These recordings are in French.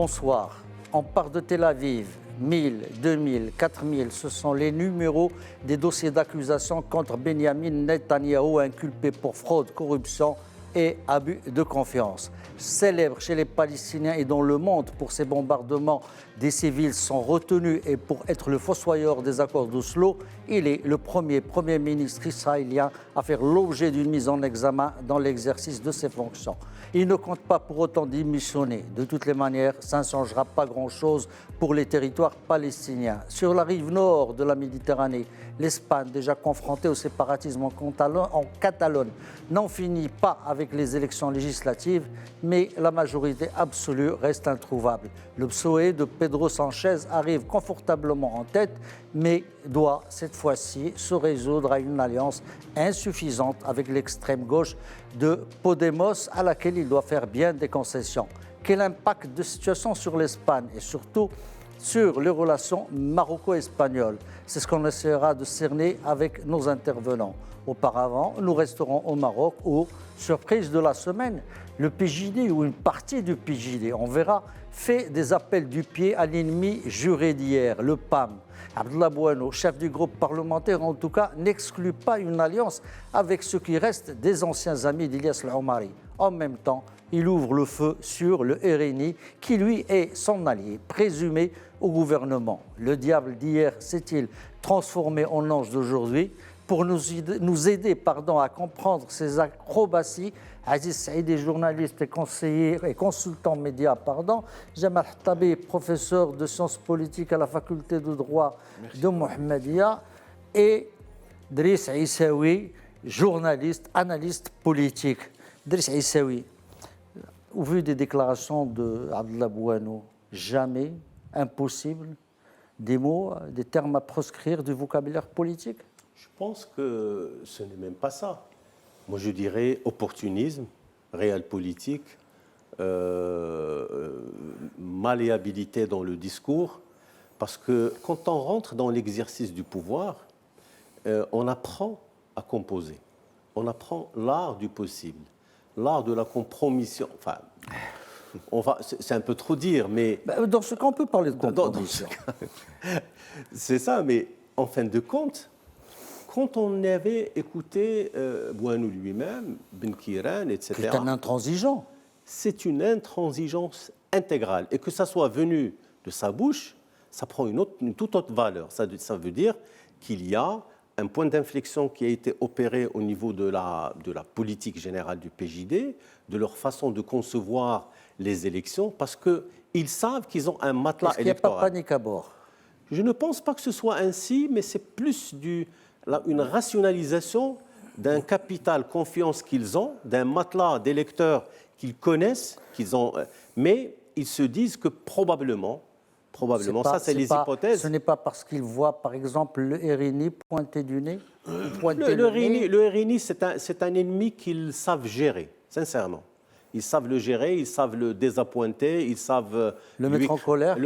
Bonsoir. On part de Tel Aviv. 1000, 2000, 4000, ce sont les numéros des dossiers d'accusation contre Benjamin Netanyahou, inculpé pour fraude, corruption et abus de confiance. Célèbre chez les Palestiniens et dans le monde pour ces bombardements des civils sont retenus et pour être le fossoyeur des accords d'Oslo, il est le Premier ministre israélien à faire l'objet d'une mise en examen dans l'exercice de ses fonctions. Il ne compte pas pour autant démissionner. De toutes les manières, ça ne changera pas grand-chose pour les territoires palestiniens. Sur la rive nord de la Méditerranée, l'Espagne, déjà confrontée au séparatisme en Catalogne, n'en finit pas avec les élections législatives, mais la majorité absolue reste introuvable. Le PSOE de Pedro Sánchez arrive confortablement en tête, mais doit cette fois-ci se résoudre à une alliance insuffisante avec l'extrême gauche de Podemos, à laquelle il doit faire bien des concessions. Quel impact de situation sur l'Espagne et surtout sur les relations maroco-espagnoles? C'est ce qu'on essaiera de cerner avec nos intervenants. Auparavant, nous resterons au Maroc où, surprise de la semaine, le PJD ou une partie du PJD, on verra, fait des appels du pied à l'ennemi juré d'hier, le PAM. Abdallah Bouano, chef du groupe parlementaire en tout cas, n'exclut pas une alliance avec ce qui reste des anciens amis d'Ilyas El-Omari. En même temps, il ouvre le feu sur le RNI qui lui est son allié présumé au gouvernement. Le diable d'hier s'est-il transformé en ange d'aujourd'hui? Pour nous aider à comprendre ces acrobaties, Aziz Saïdi, journaliste et conseiller et consultant média, Jamal Hattabi, professeur de sciences politiques à la faculté de droit de Mohammedia, et Driss Aissaoui, journaliste, analyste politique. Driss Aissaoui, au vu des déclarations d'Abdallah Bouano, jamais, impossible, des mots, des termes à proscrire du vocabulaire politique? Je pense que ce n'est même pas ça. Moi, je dirais opportunisme, réel politique, malléabilité dans le discours, parce que quand on rentre dans l'exercice du pouvoir, on apprend à composer. On apprend l'art du possible, l'art de la compromission. Enfin, c'est un peu trop dire, mais... Dans ce cas, on peut parler de compromission. C'est ça, mais en fin de compte, quand on avait écouté Bouanou lui-même, Ben Kiran, etc. C'est un intransigeant. C'est une intransigeance intégrale. Et que ça soit venu de sa bouche, ça prend une toute autre valeur. Ça veut dire qu'il y a un point d'inflexion qui a été opéré au niveau de la politique générale du PJD, de leur façon de concevoir les élections, parce qu'ils savent qu'ils ont un matelas électoral. Est-ce qu'il n'y a pas panique à bord? Je ne pense pas que ce soit ainsi, mais c'est plus une rationalisation d'un capital confiance qu'ils ont, d'un matelas d'électeurs qu'ils connaissent, mais ils se disent que probablement, ça c'est les hypothèses. Ce n'est pas parce qu'ils voient par exemple le RNI pointer du nez? Le RNI, c'est un ennemi qu'ils savent gérer, sincèrement. Ils savent le gérer, ils savent le désappointer, ils savent le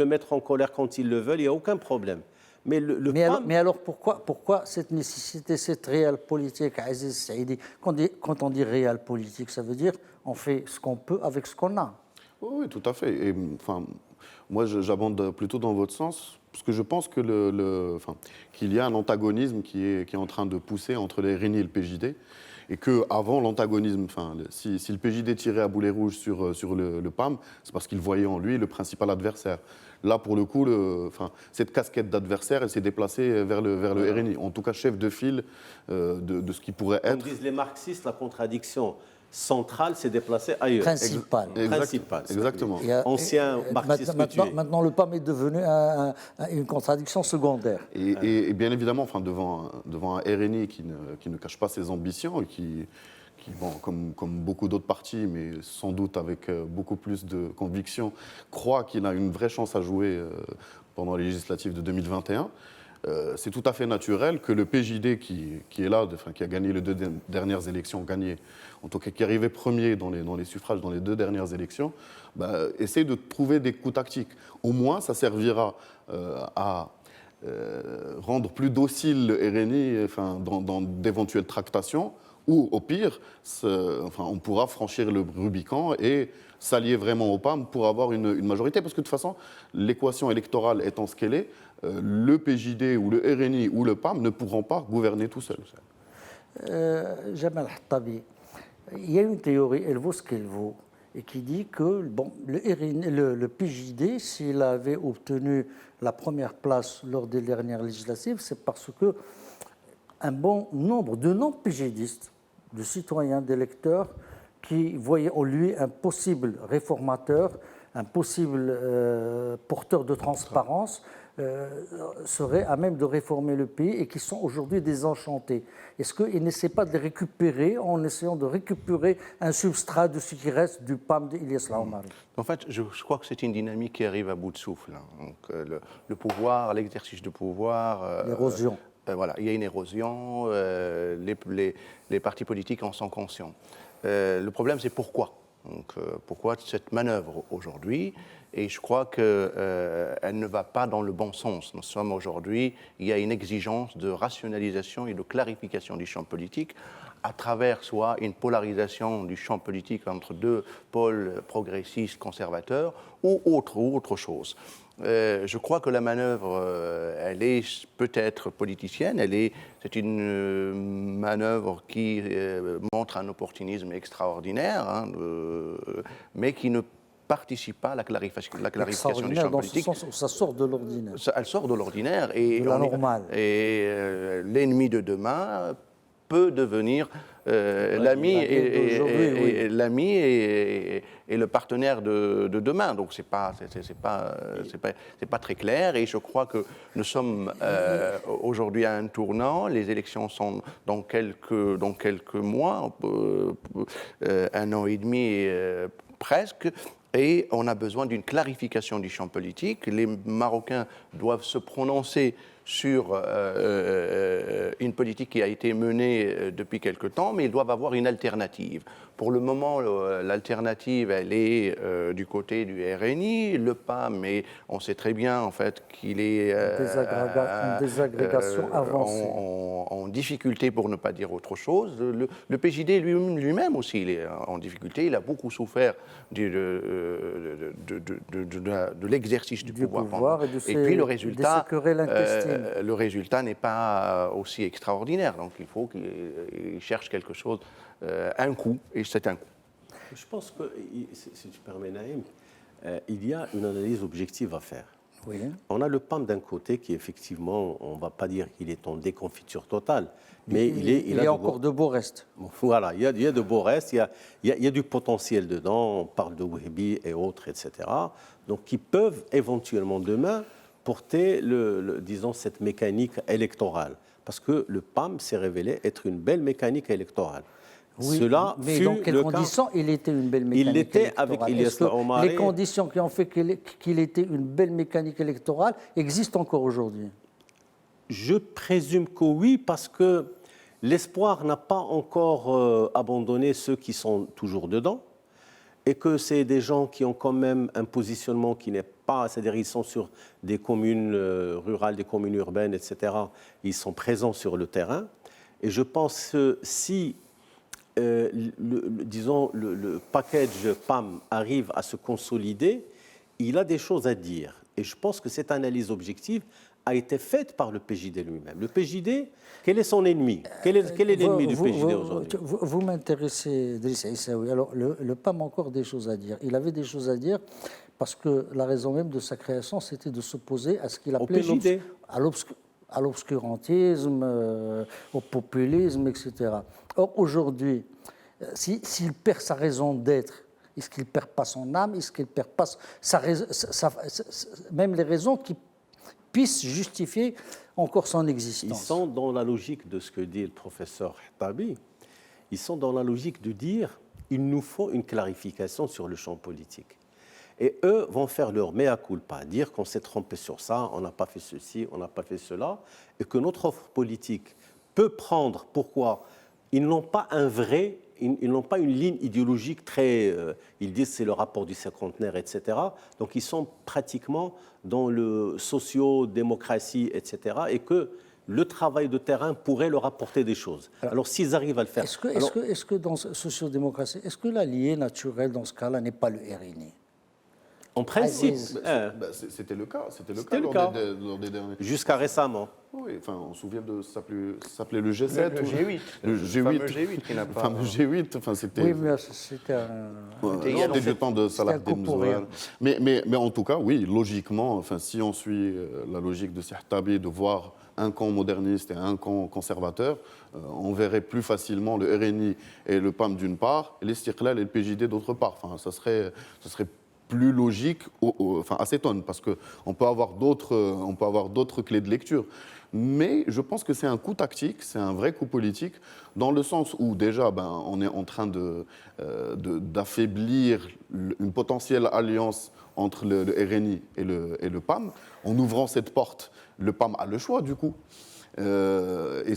mettre en colère quand ils le veulent, il n'y a aucun problème. Mais alors pourquoi cette nécessité, cette réelle politique, Aziz Saïdi? Quand on dit réelle politique, ça veut dire on fait ce qu'on peut avec ce qu'on a. Oui, tout à fait. Et, moi, j'abonde plutôt dans votre sens, parce que je pense que qu'il y a un antagonisme qui est en train de pousser entre les RNI et le PJD. Et qu'avant l'antagonisme, si le PJD tirait à boulet rouge sur le PAM, c'est parce qu'il voyait en lui le principal adversaire. Là, pour le coup, cette casquette d'adversaire, elle s'est déplacée vers le RNI, en tout cas chef de file de ce qui pourrait être. Comme disent les marxistes, la contradiction centrale s'est déplacée ailleurs. Principale. Exactement. Ancien marxiste. Maintenant, le PAM est devenu une contradiction secondaire. Et bien évidemment, devant un RNI qui ne cache pas ses ambitions et qui comme beaucoup d'autres partis, mais sans doute avec beaucoup plus de conviction, croit qu'il a une vraie chance à jouer pendant les législatives de 2021. C'est tout à fait naturel que le PJD qui est là, qui a gagné les 2 dernières élections, en tout cas qui est arrivé premier dans les suffrages dans les 2 dernières élections, essaye de trouver des coups tactiques. Au moins, ça servira à rendre plus docile le RNI dans d'éventuelles tractations, Ou au pire, on pourra franchir le Rubicon et s'allier vraiment au PAM pour avoir une majorité. Parce que de toute façon, l'équation électorale étant ce qu'elle est, le PJD ou le RNI ou le PAM ne pourront pas gouverner tout seuls. Jamal Hattabi, il y a une théorie, elle vaut ce qu'elle vaut, et qui dit que bon, le PJD, s'il avait obtenu la première place lors des dernières législatives, c'est parce que un bon nombre de non-PJDistes, de citoyens, d'électeurs, qui voyaient en lui un possible réformateur, un possible porteur de transparence, seraient à même de réformer le pays et qui sont aujourd'hui désenchantés. Est-ce qu'ils n'essaient pas de les récupérer en essayant de récupérer un substrat de ce qui reste du PAM d'Ilyas Laomari? En fait, je crois que c'est une dynamique qui arrive à bout de souffle. Donc, le pouvoir, l'exercice de pouvoir... L'érosion. Voilà, il y a une érosion, les partis politiques en sont conscients. Le problème, c'est pourquoi. Donc, pourquoi cette manœuvre aujourd'hui? Et je crois qu'elle ne va pas dans le bon sens. Nous sommes aujourd'hui, il y a une exigence de rationalisation et de clarification du champ politique à travers soit une polarisation du champ politique entre deux pôles progressistes, conservateurs, ou autre chose. Je crois que la manœuvre, elle est peut-être politicienne, c'est une manœuvre qui montre un opportunisme extraordinaire, mais qui ne participe pas à la clarification du champ politique. Dans ce sens où ça sort de l'ordinaire. Elle sort de l'ordinaire et, de la normale. Et l'ennemi de demain peut devenir l'ami et le partenaire de demain. Donc c'est pas très clair. Et je crois que nous sommes aujourd'hui à un tournant. Les élections sont dans quelques mois, un an et demi presque. Et on a besoin d'une clarification du champ politique. Les Marocains doivent se prononcer sur une politique qui a été menée depuis quelque temps, mais ils doivent avoir une alternative. Pour le moment, l'alternative, elle est du côté du RNI, le PAM, mais on sait très bien en fait qu'il est une désagrégation avancée. En difficulté, pour ne pas dire autre chose. Le PJD lui-même aussi, il est en difficulté. Il a beaucoup souffert de l'exercice du pouvoir. Et puis le résultat n'est pas aussi extraordinaire. Donc il faut qu'il cherche quelque chose, un coup, et c'est un coup. Je pense que, si tu permets, Naïm, il y a une analyse objective à faire. Oui. On a le PAM d'un côté qui, effectivement, on ne va pas dire qu'il est en déconfiture totale, mais il y a encore de beaux restes. Voilà, il y a de beaux restes, il y a du potentiel dedans, on parle de Wahhabi et autres, etc. Donc, qui peuvent éventuellement demain porter, disons, cette mécanique électorale. Parce que le PAM s'est révélé être une belle mécanique électorale. Oui, Cela mais dans quelles conditions il était une belle mécanique électorale? Il l'était avec Ilyas Laomari. Les conditions qui ont fait qu'il était une belle mécanique électorale existent encore aujourd'hui? Je présume que oui, parce que l'espoir n'a pas encore abandonné ceux qui sont toujours dedans, et que c'est des gens qui ont quand même un positionnement qui n'est pas, c'est-à-dire ils sont sur des communes rurales, des communes urbaines, etc. Ils sont présents sur le terrain. Et je pense que si, disons, le package PAM arrive à se consolider, il a des choses à dire. Et je pense que cette analyse objective a été faite par le PJD lui-même. Le PJD, quel est son ennemi? Quel est l'ennemi du PJD aujourd'hui? Vous m'intéressez, Driss Aissaoui. Alors, le PAM a encore des choses à dire. Il avait des choses à dire parce que la raison même de sa création, c'était de s'opposer à ce qu'il appelait à l'obscurantisme, au populisme, etc. Or, aujourd'hui, s'il perd sa raison d'être, est-ce qu'il ne perd pas son âme? Est-ce qu'il ne perd pas même les raisons qui puissent justifier encore son existence? Ils sont dans la logique de ce que dit le professeur Hattabi. Ils sont dans la logique de dire il nous faut une clarification sur le champ politique. Et eux vont faire leur mea culpa, dire qu'on s'est trompé sur ça, on n'a pas fait ceci, on n'a pas fait cela, et que notre offre politique peut prendre. Pourquoi? Ils n'ont pas ils n'ont pas une ligne idéologique très... ils disent c'est le rapport du cinquantenaire, etc. Donc ils sont pratiquement dans le socio-démocratie, etc. Et que le travail de terrain pourrait leur apporter des choses. Alors s'ils arrivent à le faire... Est-ce que dans la sociodémocratie, est-ce que l'allié naturel dans ce cas-là n'est pas le RNI? En principe, c'était le cas. C'était le cas lors des derniers. Jusqu'à récemment. Oui, enfin, on se souvient de ça s'appelait le G7. Le G8. Le G8. fameux G8 qui n'a Le pas... fameux G8. Enfin, c'était... Oui, mais c'était un... C'était du temps de Salah Abdel-Mzouar. Mais en tout cas, oui, logiquement, enfin, si on suit la logique de Sertabi de voir un camp moderniste et un camp conservateur, on verrait plus facilement le RNI et le PAM d'une part, et l'Istiqlal et le PJD d'autre part. Enfin, ça serait plus logique à ces tonnes, parce qu'on peut avoir d'autres clés de lecture. Mais je pense que c'est un coup tactique, c'est un vrai coup politique, dans le sens où déjà, on est en train d'affaiblir une potentielle alliance entre le RNI et le PAM. En ouvrant cette porte, le PAM a le choix, du coup. Et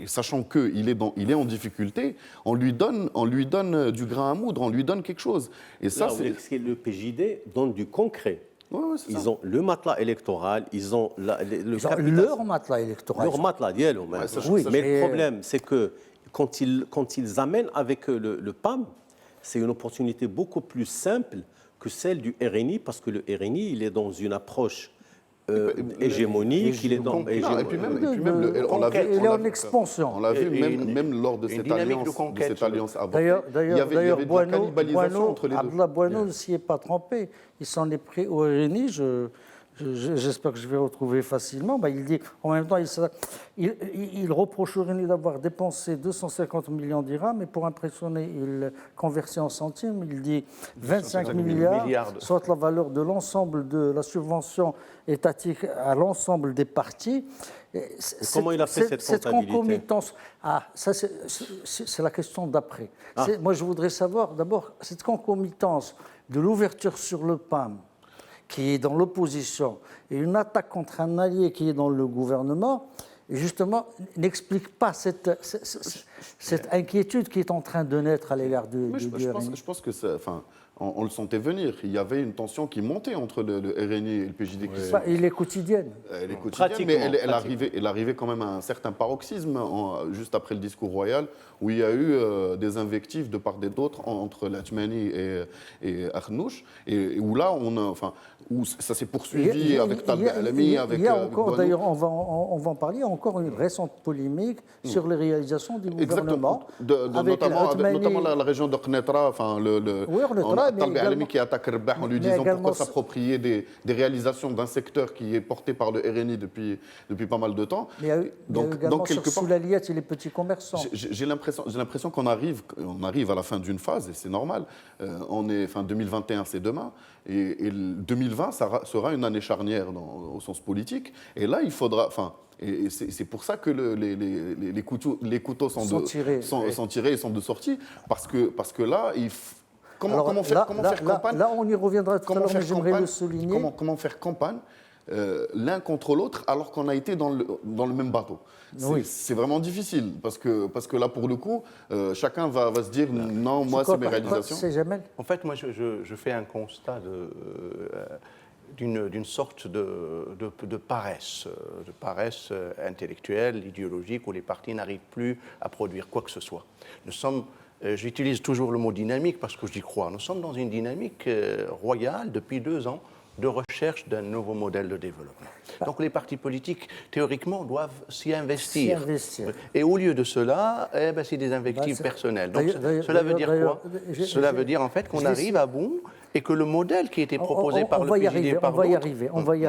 sachant qu'il est en difficulté, on lui donne du grain à moudre, on lui donne quelque chose. Et ça, le PJD donne du concret. Ouais, ils ont le matelas électoral, ils ont leur matelas électoral. Leur matelas, mais le problème, c'est que quand ils amènent avec le PAM, c'est une opportunité beaucoup plus simple que celle du RNI, parce que le RNI, il est dans une approche hégémonique, il est dans... Et puis même on l'a vu, il est en expansion. On l'a vu même lors de cette alliance avant. D'ailleurs, Abdallah Bouano ne s'y est pas trompé. Il s'en est pris au RNI. J'espère que je vais retrouver facilement. Il dit, en même temps, il reproche au RNI d'avoir dépensé 250 millions dirhams, et pour impressionner, il convertit en centimes. Il dit 25 milliards, soit la valeur de l'ensemble de la subvention étatique à l'ensemble des partis. Comment il a fait cette concomitance? Ça c'est la question d'après. Moi, je voudrais savoir d'abord cette concomitance de l'ouverture sur le PAM, qui est dans l'opposition, et une attaque contre un allié qui est dans le gouvernement, justement, n'explique pas cette inquiétude qui est en train de naître à l'égard du RNI. Je pense que on le sentait venir. Il y avait une tension qui montait entre le RNI et le PJD. Elle est quotidienne. Elle est quotidienne, mais elle arrivait quand même à un certain paroxysme, juste après le discours royal, où il y a eu des invectives de part et d'autre entre Latmani et Arnouch, et où là, où ça s'est poursuivi avec Talbi Alami, avec... Il y a encore, d'ailleurs, on va en parler, il y a encore une récente polémique sur les réalisations du gouvernement. Notamment la région de Qnetra, Talbi Alami qui attaque Rebah en lui disant pourquoi s'approprier des réalisations d'un secteur qui est porté par le RNI depuis pas mal de temps. Mais il y a également sur Soulaliette et les petits commerçants. J'ai l'impression qu'on arrive à la fin d'une phase, et c'est normal. 2021, c'est demain. Et 2020 sera une année charnière au sens politique. Et là, il faudra... Et c'est pour ça que les couteaux sont tirés et sont de sortie. Parce que là, comment faire campagne? Là, on y reviendra tout à l'heure, mais j'aimerais le souligner. Comment faire campagne l'un contre l'autre alors qu'on a été dans le même bateau? C'est vraiment difficile parce que là, pour le coup, chacun va se dire non, moi, c'est mes réalisations. En fait, moi, je fais un constat d'une sorte de paresse intellectuelle, idéologique, où les partis n'arrivent plus à produire quoi que ce soit. J'utilise toujours le mot dynamique parce que j'y crois. Nous sommes dans une dynamique royale depuis 2 ans de recherche d'un nouveau modèle de développement. Donc les partis politiques, théoriquement, doivent s'y investir. Et au lieu de cela, c'est des invectives personnelles. Donc cela veut dire quoi? Cela veut dire en fait qu'on arrive à bout et que le modèle qui a été proposé par le PJD et par d'autres... On va y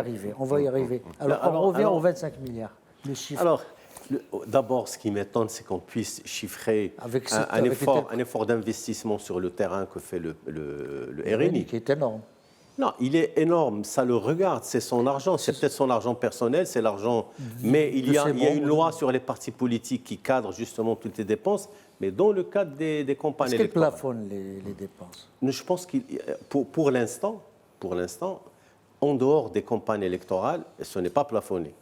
arriver. Alors on revient aux 25 milliards. Le chiffre. Alors, d'abord, ce qui m'étonne, c'est qu'on puisse chiffrer un effort d'investissement sur le terrain que fait le RNI. Qui est énorme. Non, il est énorme, ça le regarde, c'est son argent, c'est peut-être son argent personnel, c'est l'argent... Mais il y a une loi sur les partis politiques qui cadre justement toutes les dépenses, mais dans le cadre des campagnes électorales. Est-ce qu'elle plafonne les dépenses? Je pense que pour l'instant, en dehors des campagnes électorales, ce n'est pas plafonné.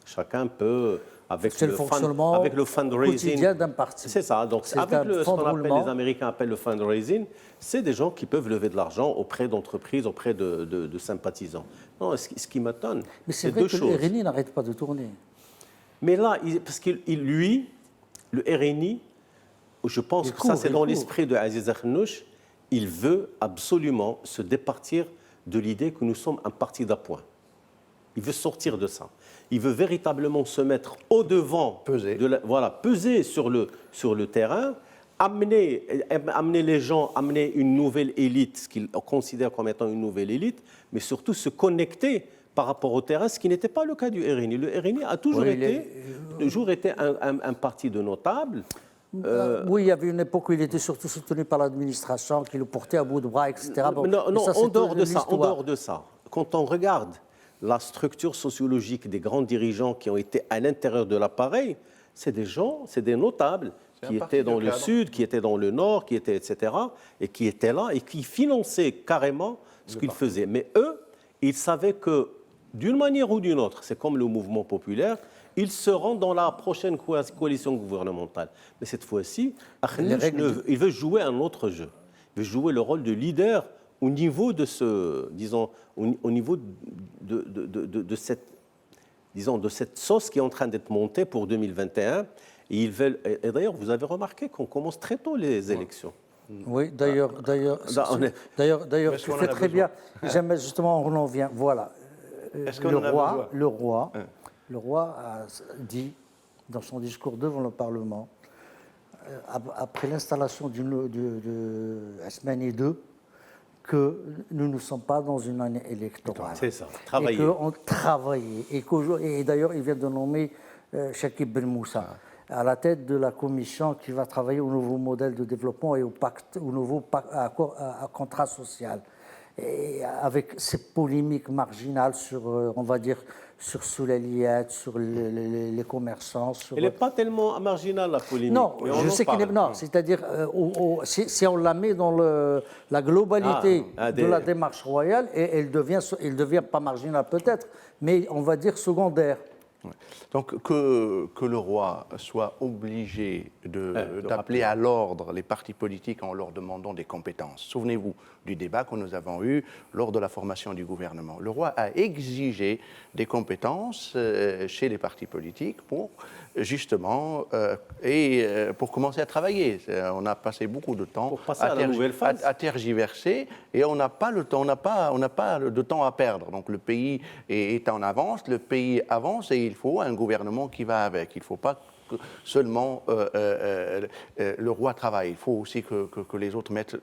Chacun peut... Avec le fundraising quotidien d'un parti. C'est ça. Donc, avec ce qu'on les Américains appellent le fundraising, c'est des gens qui peuvent lever de l'argent auprès d'entreprises, auprès de sympathisants. Non, ce qui m'étonne, mais c'est vrai que le RNI n'arrête pas de tourner. Mais là, parce que lui, le RNI, je pense que ça c'est dans l'esprit de Aziz Akhnouch, il veut absolument se départir de l'idée que nous sommes un parti d'appoint. Il veut sortir de ça. Il veut véritablement se mettre au-devant, peser sur le terrain, amener les gens, amener une nouvelle élite, ce qu'il considère comme étant une nouvelle élite, mais surtout se connecter par rapport au terrain, ce qui n'était pas le cas du RNI. Le RNI a toujours été un parti de notables. Oui, il y avait une époque où il était surtout soutenu par l'administration, qui le portait à bout de bras, etc. Non, en dehors de ça, quand on regarde la structure sociologique des grands dirigeants qui ont été à l'intérieur de l'appareil, c'est des notables qui étaient dans le sud, qui étaient dans le nord, qui étaient, etc., et qui étaient là et qui finançaient carrément ce qu'ils faisaient. Mais eux, ils savaient que, d'une manière ou d'une autre, c'est comme le mouvement populaire, ils seront dans la prochaine coalition gouvernementale. Mais cette fois-ci, Akhnouch, il veut jouer un autre jeu. Il veut jouer le rôle de leader au niveau de au niveau de cette sauce qui est en train d'être montée pour 2021. Et d'ailleurs, vous avez remarqué qu'on commence très tôt les élections. Oui, d'ailleurs, tu fais très bien. Jamais justement, on en vient. Voilà. Le roi a dit dans son discours devant le Parlement, après l'installation de Asmani II, que nous ne sommes pas dans une année électorale. C'est ça, travailler. Et qu'on travaillait. Et d'ailleurs, il vient de nommer Chakib Ben Moussa à la tête de la commission qui va travailler au nouveau modèle de développement et au nouveau contrat social. Et avec ces polémiques marginales sur, on va dire, sur Soulaliette, sur les commerçants. Elle n'est pas tellement marginale, la polémique. Non, je sais qu'elle est... Non, c'est-à-dire, si on la met dans la globalité de la démarche royale, et elle devient pas marginale peut-être, mais on va dire secondaire. Donc que le roi soit obligé d'appeler à l'ordre les partis politiques en leur demandant des compétences. Souvenez-vous du débat que nous avons eu lors de la formation du gouvernement. Le roi a exigé des compétences chez les partis politiques pour justement pour commencer à travailler. On a passé beaucoup de temps à tergiverser et on n'a pas le temps, on n'a pas de temps à perdre. Donc le pays est en avance, le pays avance et il faut un gouvernement qui va avec. Il ne faut pas que seulement le roi travaille. Il faut aussi que les autres mettent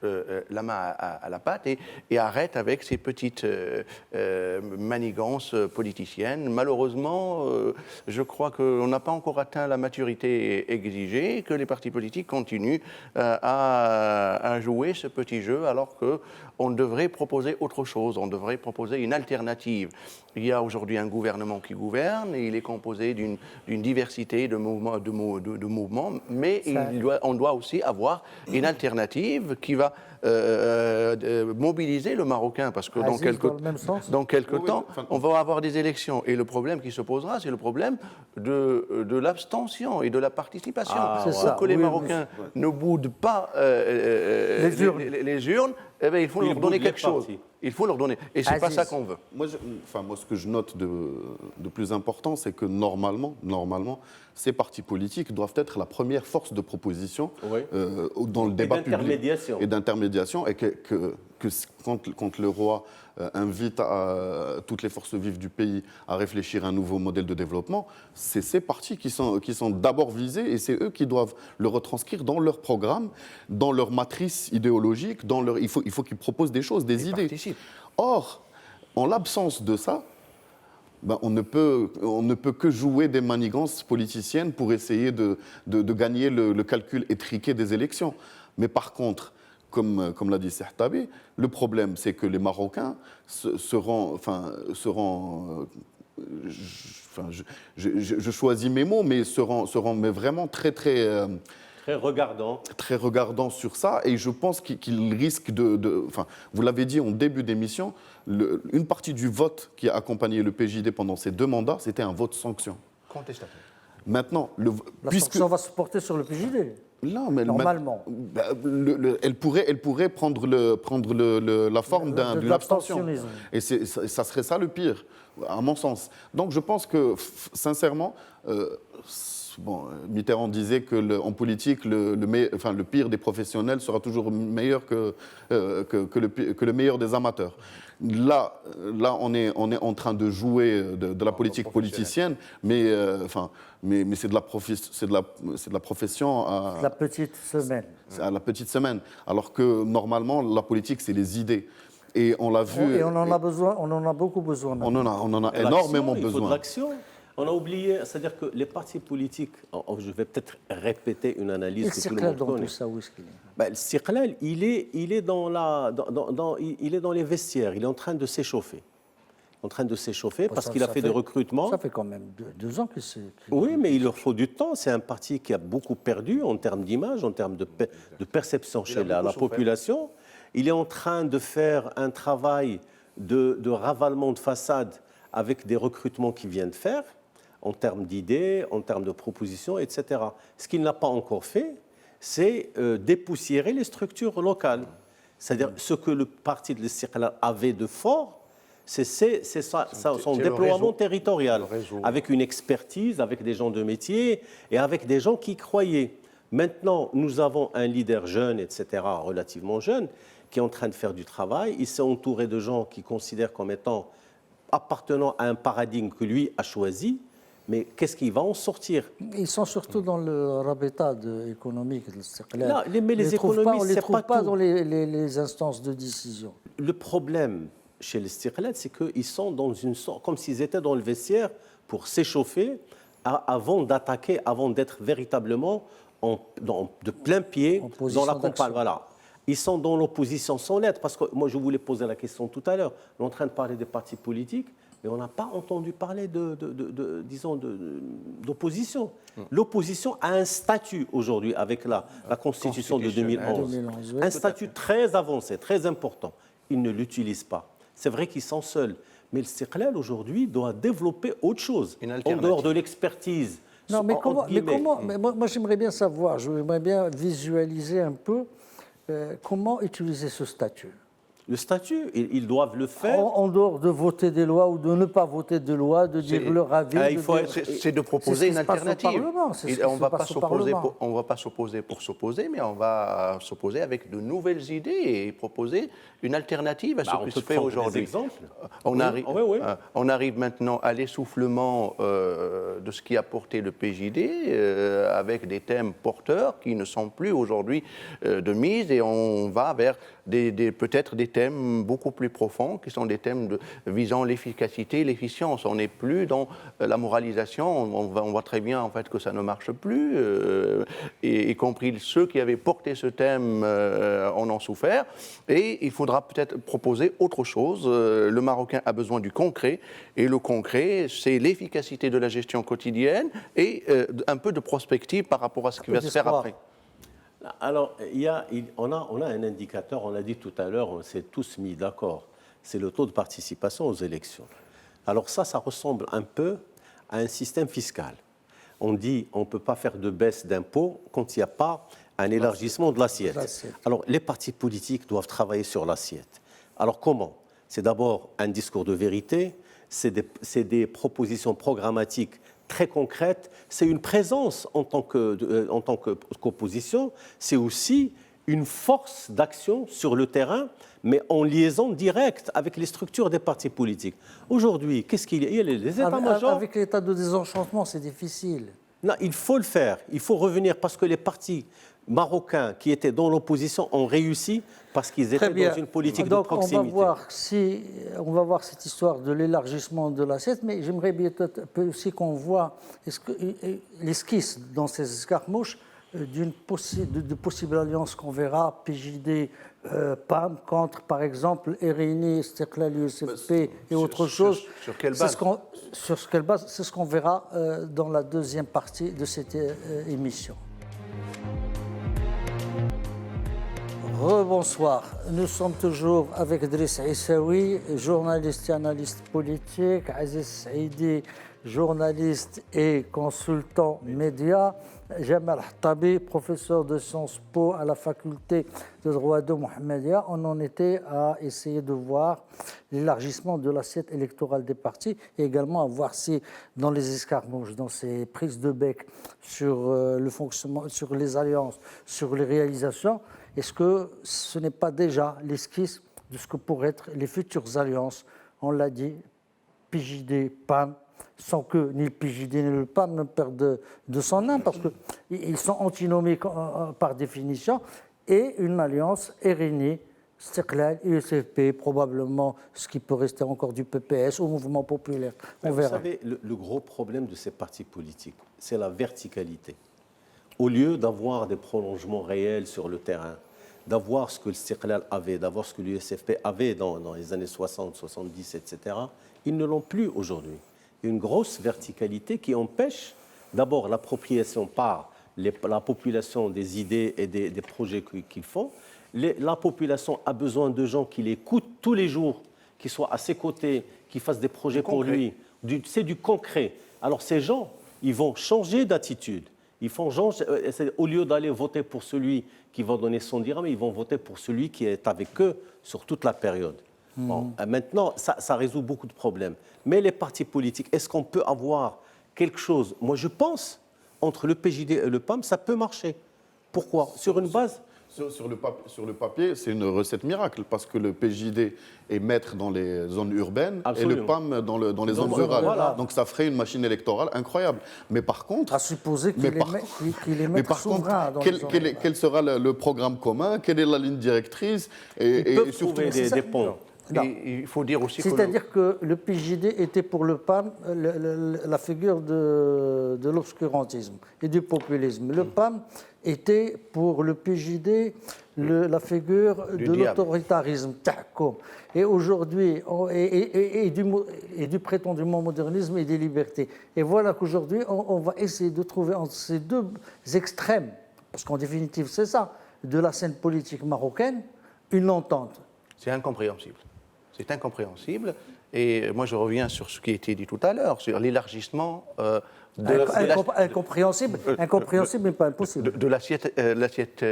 la main à la pâte et arrêtent avec ces petites manigances politiciennes. Malheureusement, je crois qu'on n'a pas encore atteint la maturité exigée, que les partis politiques continuent à jouer ce petit jeu alors qu'on devrait proposer autre chose, on devrait proposer une alternative. Il y a aujourd'hui un gouvernement qui gouverne et il est composé d'une diversité de mouvements, mais on doit aussi avoir une alternative qui va mobiliser le Marocain, parce que dans quelques temps, on va avoir des élections. Et le problème qui se posera, c'est le problème de l'abstention et de la participation. Pour que les Marocains ne boudent pas les urnes, eh bien, il faut leur donner quelque chose. Il faut leur donner. Et ce n'est pas ça qu'on veut. Moi, ce que je note de plus important, c'est que normalement, ces partis politiques doivent être la première force de proposition dans le débat public et d'intermédiation. Et que quand le roi invite toutes les forces vives du pays à réfléchir à un nouveau modèle de développement, c'est ces partis qui sont d'abord visés et c'est eux qui doivent le retranscrire dans leur programme, dans leur matrice idéologique, il faut qu'ils proposent des choses, des idées. Or, en l'absence de ça, on ne peut que jouer des manigances politiciennes pour essayer de gagner le calcul étriqué des élections. Mais par contre, comme l'a dit Sertabi, le problème, c'est que les Marocains seront je choisis mes mots, mais seront vraiment très regardants sur ça, et je pense qu'ils risquent vous l'avez dit en début d'émission, une partie du vote qui a accompagné le PJD pendant ces 2 mandats, c'était un vote sanction. Contestataire. Maintenant, sanction va se porter sur le PJD. Non, mais normalement. Elle pourrait prendre la forme d'une abstention. Et ça serait ça le pire. à mon sens. Donc je pense que, sincèrement, Mitterrand disait qu'en politique, le pire des professionnels sera toujours meilleur que le meilleur des amateurs. Là, on est en train de jouer de la politique politicienne, mais c'est de la profession à la petite semaine. À la petite semaine. Alors que normalement, la politique, c'est les idées. Et on l'a vu. Et on en a besoin, on en a beaucoup besoin. On en a énormément besoin. Il faut de l'action. On a oublié, c'est-à-dire que les partis politiques, je vais peut-être répéter une analyse que tout le monde connaît. Dans tout ça, où est-ce qu'il est Le Istiqlal, il est dans les vestiaires, il est en train de s'échauffer. Parce qu'il a fait des recrutements. Ça fait quand même 2 ans que c'est... Oui, mais il leur faut du temps. C'est un parti qui a beaucoup perdu en termes d'image, en termes de perception chez la population. Il est en train de faire un travail de ravalement de façade avec des recrutements qu'il vient de faire, en termes d'idées, en termes de propositions, etc. Ce qu'il n'a pas encore fait, c'est dépoussiérer les structures locales. C'est-à-dire ce que le parti de l'Istiqlal avait de fort, c'est son déploiement territorial, avec une expertise, avec des gens de métier et avec des gens qui croyaient. Maintenant, nous avons un leader jeune, etc., relativement jeune, qui est en train de faire du travail. Il s'est entouré de gens qui considèrent comme étant appartenant à un paradigme que lui a choisi. Mais qu'est-ce qui va en sortir? Ils sont surtout dans le rabita économique. Mais les économies, on ne les trouve pas tout. dans les instances de décision. Le problème chez l'Istiqlal, c'est qu'ils sont dans une sorte, comme s'ils étaient dans le vestiaire pour s'échauffer avant d'attaquer, avant d'être véritablement de plein pied dans la campagne. Voilà. Ils sont dans l'opposition sans l'être. Parce que moi, je voulais poser la question tout à l'heure. On est en train de parler des partis politiques, mais on n'a pas entendu parler d'opposition. L'opposition a un statut aujourd'hui avec la Constitution de 2011. Un statut très avancé, très important. Ils ne l'utilisent pas. C'est vrai qu'ils sont seuls. Mais le Istiqlal, aujourd'hui, doit développer autre chose, en dehors de l'expertise. Non, mais moi, j'aimerais bien savoir, j'aimerais bien visualiser un peu comment utiliser ce statut. Le statut, ils doivent le faire. En dehors de voter des lois ou de ne pas voter de lois, de dire leur avis. C'est de proposer une alternative. On ne va pas s'opposer pour s'opposer, mais on va s'opposer avec de nouvelles idées et proposer une alternative à ce qui se fait aujourd'hui. On arrive maintenant à l'essoufflement de ce qui a porté le PJD, avec des thèmes porteurs qui ne sont plus aujourd'hui de mise, et on va vers peut-être des thèmes beaucoup plus profonds, qui sont des thèmes visant l'efficacité, l'efficience. On n'est plus dans la moralisation, on voit très bien en fait que ça ne marche plus, et y compris ceux qui avaient porté ce thème en ont souffert, et il faudra peut-être proposer autre chose. Le Marocain a besoin du concret, et le concret, c'est l'efficacité de la gestion quotidienne et un peu de prospective par rapport à ce qui va se faire après. Alors, on a un indicateur, on l'a dit tout à l'heure, on s'est tous mis d'accord, c'est le taux de participation aux élections. Alors ça ressemble un peu à un système fiscal. On dit on ne peut pas faire de baisse d'impôts quand il n'y a pas un élargissement de l'assiette. Alors, les partis politiques doivent travailler sur l'assiette. Alors, comment? C'est d'abord un discours de vérité, c'est des propositions programmatiques très concrète, c'est une présence en tant qu'opposition, c'est aussi une force d'action sur le terrain, mais en liaison directe avec les structures des partis politiques. Aujourd'hui, qu'est-ce qu'il y a? Les états-majors... Avec l'état de désenchantement, c'est difficile. Non, il faut le faire, il faut revenir, parce que les partis marocains qui étaient dans l'opposition ont réussi parce qu'ils étaient dans une politique de proximité. On va voir cette histoire de l'élargissement de l'assiette, mais j'aimerais bien aussi qu'on voit l'esquisse dans ces escarmouches de possibles alliances qu'on verra, PJD, PAM, contre, par exemple, RNI, Istiqlal, USFP et autre chose. Sur quelle base? Sur quelle base? C'est ce qu'on verra dans la deuxième partie de cette émission. Rebonsoir, nous sommes toujours avec Driss Issaoui, journaliste et analyste politique, Aziz Saïdi, journaliste et consultant média, Jamal Hattabi, professeur de Sciences Po à la faculté de droit de Mohammedia. On en était à essayer de voir l'élargissement de l'assiette électorale des partis et également à voir si dans les escarmouches, dans ces prises de bec sur le fonctionnement, sur les alliances, sur les réalisations, est-ce que ce n'est pas déjà l'esquisse de ce que pourraient être les futures alliances? On l'a dit, PJD, PAM, sans que ni le PJD ni le PAM ne perdent de son âme, parce qu'ils sont antinomiques par définition, et une alliance RNI, Istiqlal, USFP, probablement ce qui peut rester encore du PPS au mouvement populaire. On verra. Vous savez, le gros problème de ces partis politiques, c'est la verticalité. Au lieu d'avoir des prolongements réels sur le terrain, d'avoir ce que le Istiqlal avait, d'avoir ce que l'USFP avait dans les années 60, 70, etc., ils ne l'ont plus aujourd'hui. Une grosse verticalité qui empêche d'abord l'appropriation par la population des idées et des projets qu'ils font. La population a besoin de gens qui l'écoutent tous les jours, qui soient à ses côtés, qui fassent des projets pour lui. C'est du concret. Alors ces gens, ils vont changer d'attitude. Au lieu d'aller voter pour celui qui va donner son dirham, ils vont voter pour celui qui est avec eux sur toute la période. Bon, maintenant, ça résout beaucoup de problèmes. Mais les partis politiques, est-ce qu'on peut avoir quelque chose? Moi, je pense, entre le PJD et le PAM, ça peut marcher. Pourquoi? Sur une base... Sur le papier, c'est une recette miracle, parce que le PJD est maître dans les zones urbaines. Absolument. Et le PAM dans les zones rurales. Voilà. Donc ça ferait une machine électorale incroyable. Mais par contre... À supposer qu'il est maître souverain dans les zones rurales. Quel sera le programme commun? Quelle est la ligne directrice? Ils peuvent trouver des ponts. Il faut dire aussi c'est-à-dire que le PJD était pour le PAM la figure de l'obscurantisme et du populisme. Le PAM était pour le PJD la figure de l'autoritarisme, et aujourd'hui, et du prétendu modernisme et des libertés. Et voilà qu'aujourd'hui, on va essayer de trouver entre ces deux extrêmes, parce qu'en définitive, c'est ça, de la scène politique marocaine, une entente. C'est incompréhensible. C'est incompréhensible. Et moi, je reviens sur ce qui a été dit tout à l'heure, sur l'élargissement incompréhensible, mais pas impossible. De l'assiette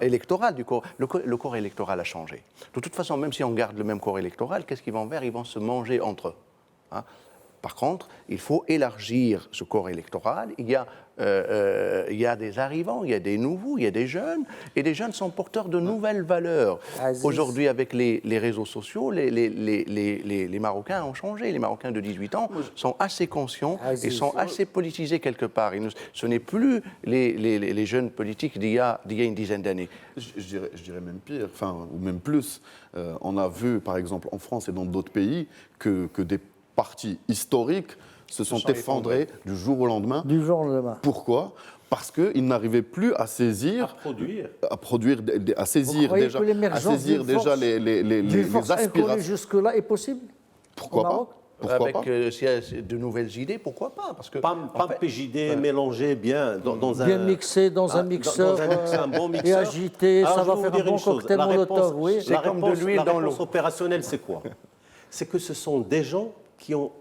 électorale du corps. Le corps électoral a changé. De toute façon, même si on garde le même corps électoral, qu'est-ce qu'ils vont faire? Ils vont se manger entre eux. Hein? Par contre, il faut élargir ce corps électoral. Il y a des arrivants, il y a des nouveaux, il y a des jeunes, et les jeunes sont porteurs de nouvelles valeurs. Aujourd'hui, avec les réseaux sociaux, les Marocains ont changé. Les Marocains de 18 ans sont assez conscients et sont assez politisés quelque part. Ce n'est plus les jeunes politiques d'il y a une dizaine d'années. Je dirais même pire, ou même plus. On a vu, par exemple, en France et dans d'autres pays, que des partis historiques se sont effondrés du jour au lendemain. Pourquoi? Parce qu'ils n'arrivaient plus à saisir, à saisir déjà les aspirations. Jusque-là est possible? Pourquoi pas? Avec s'il y a de nouvelles idées, pourquoi pas? Parce que PAM, PJD mélangé bien dans un... Bien mixé dans un mixeur, un bon mixeur. Et agité, ça va faire un bon cocktail Molotov. Oui. C'est comme de l'huile dans l'eau. La réponse opérationnelle, c'est quoi? C'est que ce sont des gens qui ont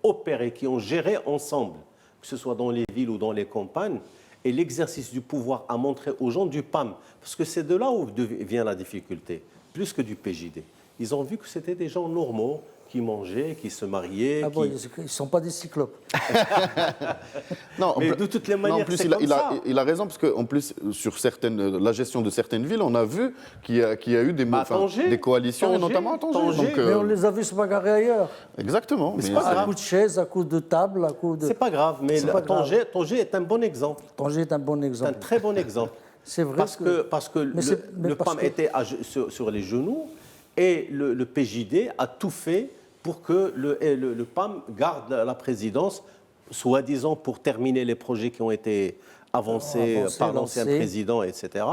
opéré, qui ont géré ensemble, que ce soit dans les villes ou dans les campagnes, et l'exercice du pouvoir a montré aux gens du PAM, parce que c'est de là où vient la difficulté, plus que du PJD. Ils ont vu que c'était des gens normaux, qui mangeaient, qui se mariaient. Ah bon, ils ne sont pas des cyclopes. Non, mais de toutes les manières, en plus, il a raison, parce qu'en plus, sur la gestion de certaines villes, on a vu qu'il y a eu des coalitions, et notamment à Tanger. Mais on les a vus se bagarrer ailleurs. Exactement. Mais à coup de chaise, à coup de table, à coup de... C'est pas grave, mais Tanger est un bon exemple. Tanger est un bon exemple. C'est un très bon exemple. C'est vrai parce que le PAM était sur les genoux, et le PJD a tout fait pour que le PAM garde la présidence, soi-disant pour terminer les projets qui ont été avancés par l'ancien président, etc.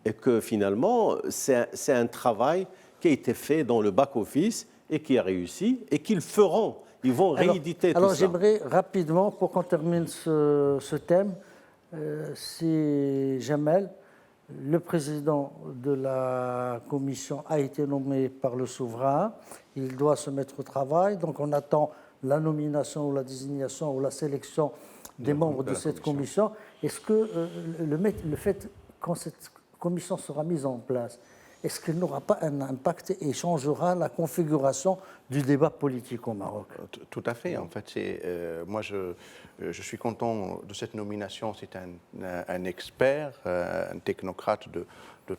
Et que finalement, c'est un travail qui a été fait dans le back-office et qui a réussi, et qu'ils feront. Ils vont rééditer tout ça. Alors j'aimerais rapidement, pour qu'on termine ce thème, si Jamel, le président de la commission a été nommé par le souverain, il doit se mettre au travail, donc on attend la nomination ou la désignation ou la sélection des membres de cette commission. Est-ce que le fait, quand cette commission sera mise en place, est-ce qu'elle n'aura pas un impact et changera la configuration du débat politique au Maroc? Tout à fait. En fait, moi, je suis content de cette nomination. C'est un expert, un technocrate de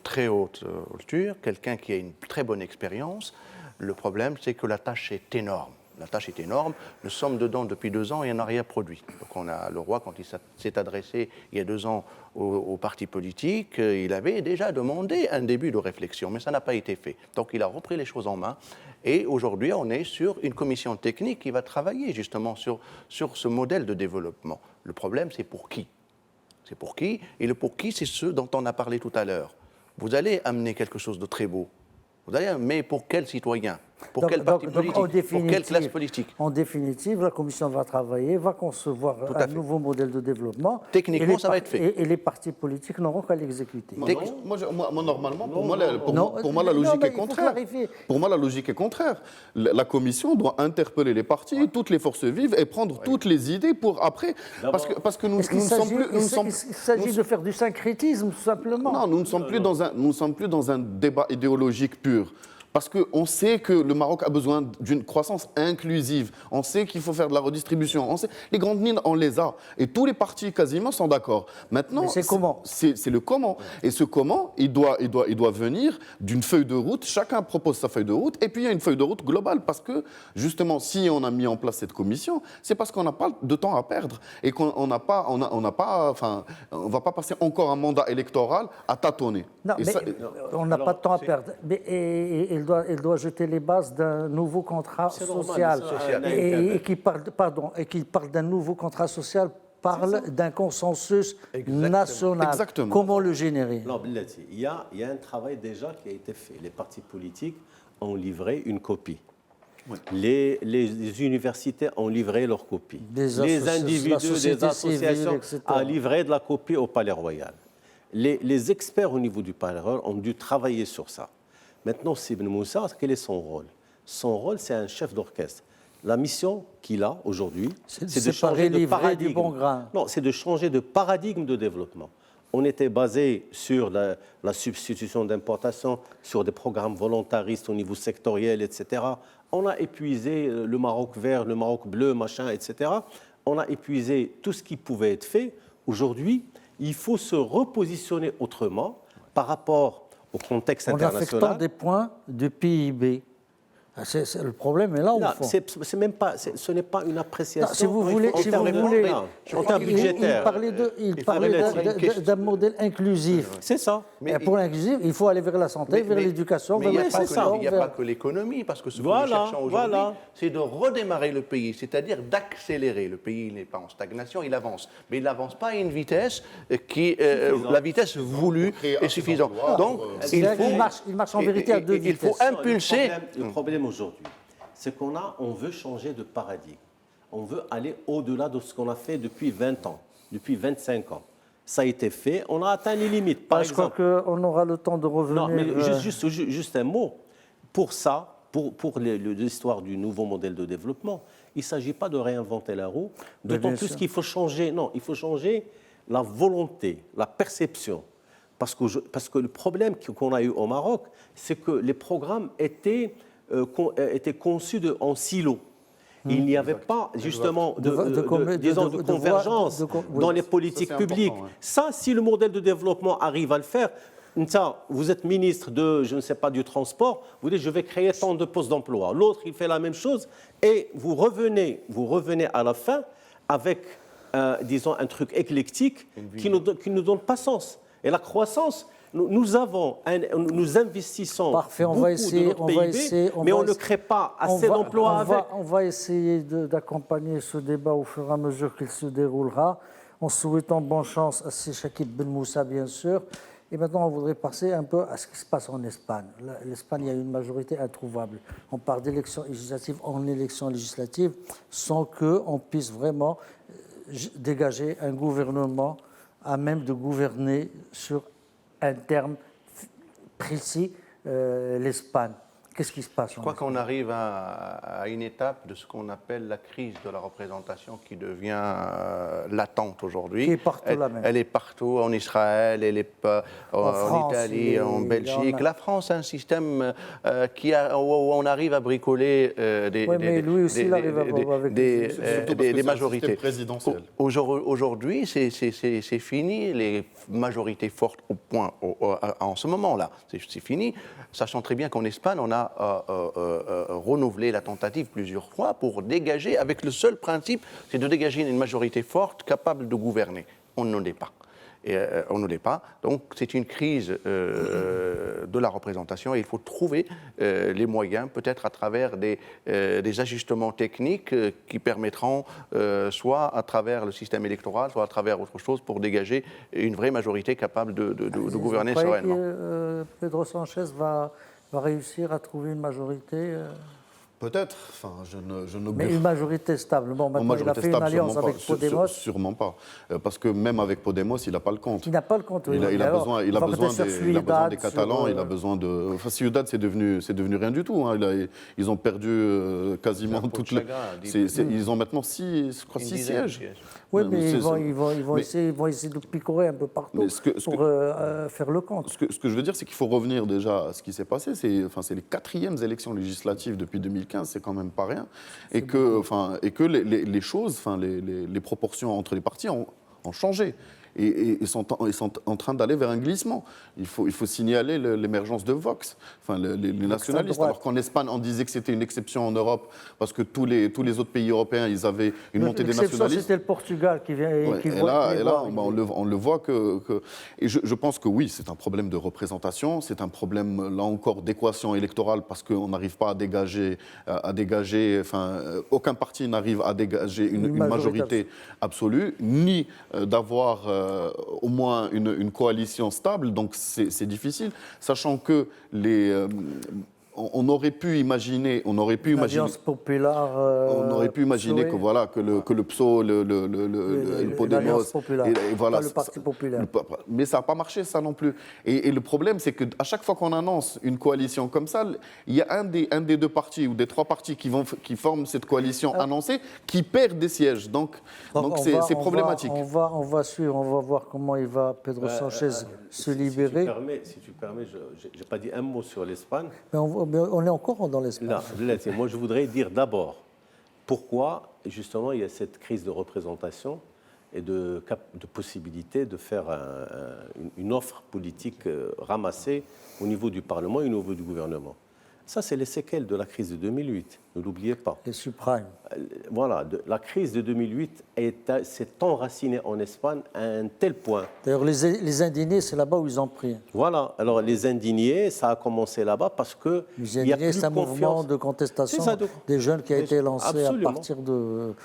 très haute hauteur, quelqu'un qui a une très bonne expérience. Le problème, c'est que la tâche est énorme. La tâche est énorme. Nous sommes dedans depuis 2 ans et on n'a rien produit. Donc on a le roi, quand il s'est adressé il y a 2 ans aux partis politiques, il avait déjà demandé un début de réflexion, mais ça n'a pas été fait. Donc il a repris les choses en main. Et aujourd'hui, on est sur une commission technique qui va travailler justement sur ce modèle de développement. Le problème, c'est pour qui? C'est pour qui? Et le pour qui, c'est ce dont on a parlé tout à l'heure. Vous allez amener quelque chose de très beau. Vous allez, mais pour quel citoyen? Pour quel parti politique? Pour quelle classe politique? En définitive, la Commission va travailler, va concevoir un nouveau modèle de développement. Techniquement, ça va être fait. Et les partis politiques n'auront qu'à l'exécuter. Moi, normalement, pour moi, la logique est contraire. Pour moi, la logique est contraire. La Commission doit interpeller les partis, toutes les forces vives et prendre toutes les idées pour après. Parce que nous ne sommes plus. Il s'agit de faire du syncrétisme, tout simplement. Non, nous ne sommes plus dans un débat idéologique pur. Parce qu'on sait que le Maroc a besoin d'une croissance inclusive. On sait qu'il faut faire de la redistribution. On sait, les grandes lignes, on les a. Et tous les partis, quasiment, sont d'accord. Maintenant, c'est comment? C'est le comment. Et ce comment, il doit venir d'une feuille de route. Chacun propose sa feuille de route. Et puis, il y a une feuille de route globale. Parce que, justement, si on a mis en place cette commission, c'est parce qu'on n'a pas de temps à perdre. Et qu'on n'a pas, on ne va pas passer encore un mandat électoral à tâtonner. Non, mais on n'a pas de temps à perdre. Mais, elle doit jeter les bases d'un nouveau contrat social. Et qui parle d'un nouveau contrat social, parle d'un consensus national. Exactement. Comment le générer? Non, il y a un travail déjà qui a été fait. Les partis politiques ont livré une copie. Oui. Les universités ont livré leur copie. Les individus, des associations ont livré de la copie au Palais Royal. Les experts au niveau du Palais Royal ont dû travailler sur ça. Maintenant, Ibn Moussa, quel est son rôle? Son rôle, c'est un chef d'orchestre. La mission qu'il a aujourd'hui, c'est de changer de paradigme. Du bon grain. Non, c'est de changer de paradigme de développement. On était basé sur la substitution d'importation, sur des programmes volontaristes au niveau sectoriel, etc. On a épuisé le Maroc vert, le Maroc bleu, machin, etc. On a épuisé tout ce qui pouvait être fait. Aujourd'hui, il faut se repositionner autrement par rapport au contexte international. En affectant des points de PIB. Le problème est là, au fond. Ce n'est pas une appréciation. Non, si vous voulez, en termes budgétaires. Il parlait d'un modèle inclusif. C'est ça. Mais pour l'inclusif, il faut aller vers la santé, vers l'éducation, vers la santé. Il n'y a pas que l'économie, parce que ce que nous cherchons aujourd'hui, c'est de redémarrer le pays, c'est-à-dire d'accélérer. Le pays n'est pas en stagnation, il avance. Mais il n'avance pas à une vitesse qui, la vitesse voulue est suffisante. Donc, il marche en vérité à 2 vitesses. Il faut impulser. Le problème aujourd'hui, c'est on veut changer de paradigme. On veut aller au-delà de ce qu'on a fait depuis 20 ans, depuis 25 ans. Ça a été fait, on a atteint les limites. Par exemple, je crois qu'on aura le temps de revenir. Non, mais juste un mot. Pour ça, pour l'histoire du nouveau modèle de développement, il ne s'agit pas de réinventer la roue, d'autant plus qu'il faut changer. Non, il faut changer la volonté, la perception. Parce que le problème qu'on a eu au Maroc, c'est que les programmes étaient conçus en silo. Il n'y avait pas justement de convergence dans les politiques publiques. Ça, si le modèle de développement arrive à le faire, vous êtes ministre je ne sais pas, du transport, vous dites je vais créer tant de postes d'emploi. L'autre, il fait la même chose et vous revenez à la fin avec, disons, un truc éclectique qui ne donne pas sens. Et la croissance, nous investissons beaucoup de notre PIB, mais on ne crée pas assez d'emplois avec. On va essayer d'accompagner ce débat au fur et à mesure qu'il se déroulera, en souhaitant bonne chance à Chakib Ben Moussa, bien sûr. Et maintenant, on voudrait passer un peu à ce qui se passe en Espagne. L'Espagne, il y a une majorité introuvable. On part d'élections législatives en élections législatives sans qu'on puisse vraiment dégager un gouvernement à même de gouverner sur un terme précis l'Espagne. Qu'est-ce qui se passe? Je crois qu'on arrive à une étape de ce qu'on appelle la crise de la représentation qui devient latente aujourd'hui. Qui est partout la même. Elle est partout, en Israël, elle est en Italie, en Belgique. La France a un système où on arrive à bricoler des majorités. Aujourd'hui, c'est fini, les majorités fortes au point en ce moment-là. C'est fini, sachant très bien qu'en Espagne, on a renouvelé la tentative plusieurs fois pour dégager, avec le seul principe, c'est de dégager une majorité forte capable de gouverner. On ne l'est pas. On ne l'est pas. Donc c'est une crise de la représentation et il faut trouver les moyens, peut-être à travers des ajustements techniques qui permettront, soit à travers le système électoral, soit à travers autre chose, pour dégager une vraie majorité capable de gouverner sereinement. Pedro Sanchez va réussir à trouver une majorité Peut-être, enfin, mais une majorité stable. Bon, maintenant, il a fait une alliance avec Podemos. Sûrement pas. Parce que même avec Podemos, il n'a pas le compte. Il n'a pas le compte, oui. Il a besoin des Catalans, il a besoin de... Enfin, Ciudad, c'est devenu rien du tout. Hein. Ils ont perdu quasiment toutes les... Ils ont maintenant 6 sièges. Oui, mais ils vont essayer de picorer un peu partout pour faire le compte. Ce que je veux dire, c'est qu'il faut revenir déjà à ce qui s'est passé. C'est les 4e élections législatives depuis 2015, c'est quand même pas rien. Et que les choses, les proportions entre les partis ont changé. Et sont en train d'aller vers un glissement. Il faut signaler l'émergence de Vox, les nationalistes. Alors qu'en Espagne, on disait que c'était une exception en Europe, parce que tous les autres pays européens, ils avaient une montée des nationalistes. C'était le Portugal qui vient. Et là, on le voit que... Et je pense que oui, c'est un problème de représentation, c'est un problème, là encore, d'équation électorale, parce qu'on n'arrive pas à dégager... aucun parti n'arrive à dégager une majorité absolue, ni d'avoir... au moins une coalition stable, donc c'est difficile, sachant que on aurait pu imaginer Alliance populaire. On aurait pu imaginer que le PSOE, le Podemos, le Parti populaire. Mais ça n'a pas marché, ça non plus. Et le problème, c'est qu'à chaque fois qu'on annonce une coalition comme ça, il y a un des 2 partis ou des 3 partis qui forment cette coalition annoncée qui perd des sièges. Donc c'est problématique. On va suivre, on va voir comment il va, Pedro Sanchez, se libérer. Si tu permets, je n'ai pas dit un mot sur l'Espagne. Mais on est encore dans l'espace. Là, moi, je voudrais dire d'abord pourquoi, justement, il y a cette crise de représentation et de possibilité de faire une offre politique ramassée au niveau du Parlement et au niveau du gouvernement. Ça, c'est les séquelles de la crise de 2008, ne l'oubliez pas. Les subprimes. Voilà, la crise de 2008 s'est enracinée en Espagne à un tel point. D'ailleurs, les indignés, c'est là-bas où ils ont pris. Voilà, alors les indignés, ça a commencé là-bas parce que... Les indignés, c'est un mouvement de contestation des jeunes qui a été lancé à partir de